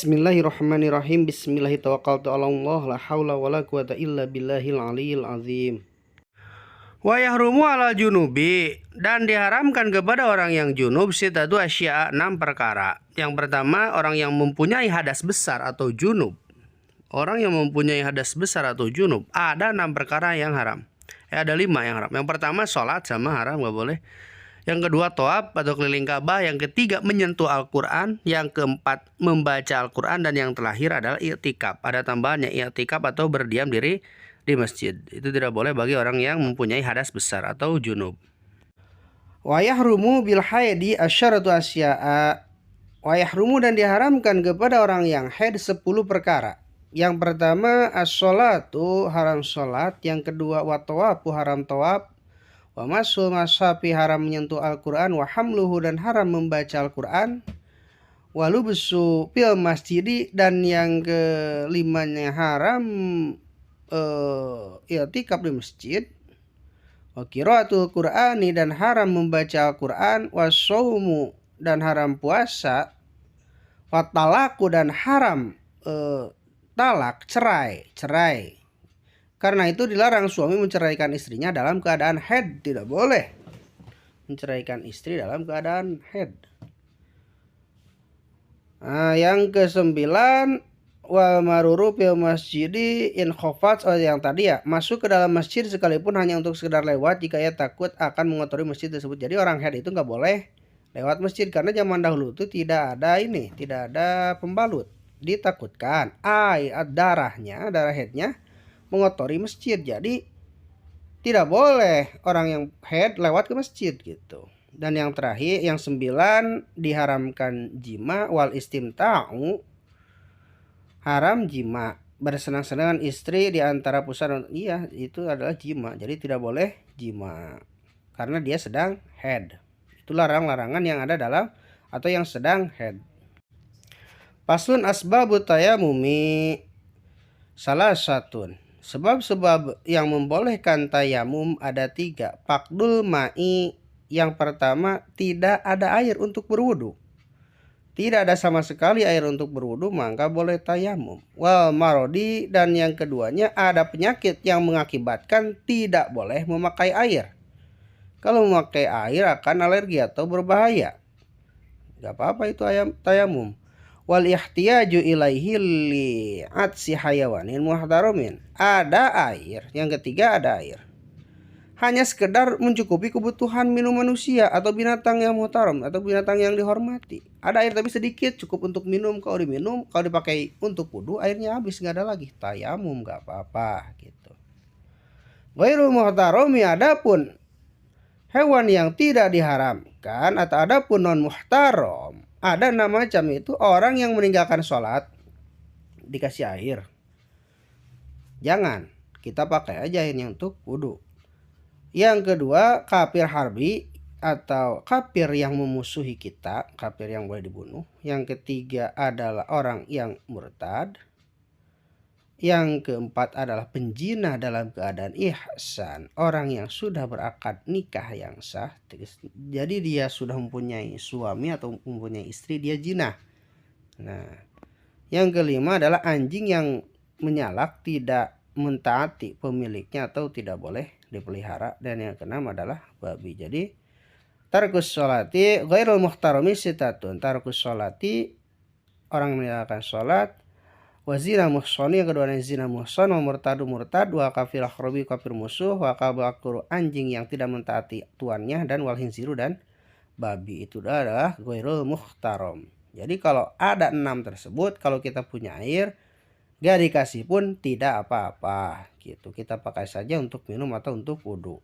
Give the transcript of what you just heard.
Bismillahirrahmanirrahim. Bismillahirrahmanirrahim. La haula wala quwata illa billahil aliyil azim. Wa yahrumu ala junubi, dan diharamkan kepada orang yang junub sitatu asya 6 perkara. Yang pertama, orang yang mempunyai hadas besar atau junub. Orang yang mempunyai hadas besar atau junub, ada 6 perkara yang haram. Ada 5 yang haram. Yang pertama, sholat sama haram, gak boleh. Yang kedua, tawaf atau keliling Ka'bah. Yang ketiga, menyentuh Al-Quran. Yang keempat, membaca Al-Quran. Dan yang terakhir adalah i'tikaf. Ada tambahannya, i'tikaf atau berdiam diri di masjid. Itu tidak boleh bagi orang yang mempunyai hadas besar atau junub. Wa yahrumu bil haidi asyaratu asya'a. Wa yahrumu, dan diharamkan kepada orang yang haid 10 perkara. Yang pertama, as-sholatu, haram sholat. Yang kedua, wa tawafu, haram tawaf. Wa masul mashafi, haram menyentuh Al-Quran. Wa hamluhu, dan haram membaca Al-Quran. Wa lubsu fil masjidi, dan yang kelimanya haram i'tikaf di masjid. Wa qiraatul Qur'ani, dan haram membaca Al-Quran. Wa shaumu, dan haram puasa. Wa talaku, dan haram talak, cerai. Karena itu dilarang suami menceraikan istrinya dalam keadaan haid. Tidak boleh menceraikan istri dalam keadaan haid. Yang kesembilan, wal maruru fil masjidi in khofat, yang tadi ya, masuk ke dalam masjid sekalipun hanya untuk sekedar lewat jika ia takut akan mengotori masjid tersebut. Jadi orang haid itu nggak boleh lewat masjid, karena zaman dahulu itu tidak ada pembalut. Ditakutkan darah haidnya mengotori masjid. Jadi tidak boleh orang yang haid lewat ke masjid gitu. Dan yang terakhir, yang 9, diharamkan jima wal istimta'u, haram jima, bersenang-senang istri di antara pusat. Iya, itu adalah jima. Jadi tidak boleh jima karena dia sedang haid. Itu larangan yang ada dalam atau yang sedang haid. Paslun asbabut tayamumi salah satun. Sebab-sebab yang membolehkan tayamum ada 3. Faqdul ma'i, yang pertama, tidak ada air untuk berwudu. Tidak ada sama sekali air untuk berwudu, maka boleh tayamum. Wal marodi, dan yang keduanya ada penyakit yang mengakibatkan tidak boleh memakai air. Kalau memakai air akan alergi atau berbahaya. Gak apa-apa itu tayamum. Wal ihtiyaju ilaihi li'atsi hayawanin muhtaramin, ada air. Yang ketiga, ada air hanya sekedar mencukupi kebutuhan minum manusia atau binatang yang muhtaram atau binatang yang dihormati. Ada air tapi sedikit, cukup untuk minum. Kalau diminum, kalau dipakai untuk wudu, airnya habis, nggak ada lagi, tayamum nggak apa-apa gitu. Ghairul muhtarami, adapun hewan yang tidak diharamkan atau adapun non muhtaram, ada 6 macam. Itu orang yang meninggalkan sholat dikasih air, jangan, kita pakai aja airnya untuk wudhu. Yang kedua, kafir harbi atau kafir yang memusuhi kita, kafir yang boleh dibunuh. Yang ketiga adalah orang yang murtad. Yang keempat adalah penjinah dalam keadaan ihsan, orang yang sudah berakad nikah yang sah. Jadi dia sudah mempunyai suami atau mempunyai istri, dia jinah. Nah, yang kelima adalah anjing yang menyalak, tidak mentaati pemiliknya atau tidak boleh dipelihara. Dan yang keenam adalah babi. Jadi tarkus sholati ghairul muhtarami sitatun. Tarkus sholati, orang meninggalkan sholat. Wa zina muhsoni, yang kedua zina muhson. Wa murtadu murtad. Wa kafir akhrobi, kafir musuh. Wa kabakuru, anjing yang tidak mentaati tuannya. Dan wal hinziru, dan babi. Itu adalah ghairul muhtaram. Jadi kalau ada 6 tersebut, kalau kita punya air gak dikasih pun tidak apa-apa gitu. Kita pakai saja untuk minum atau untuk wudhu.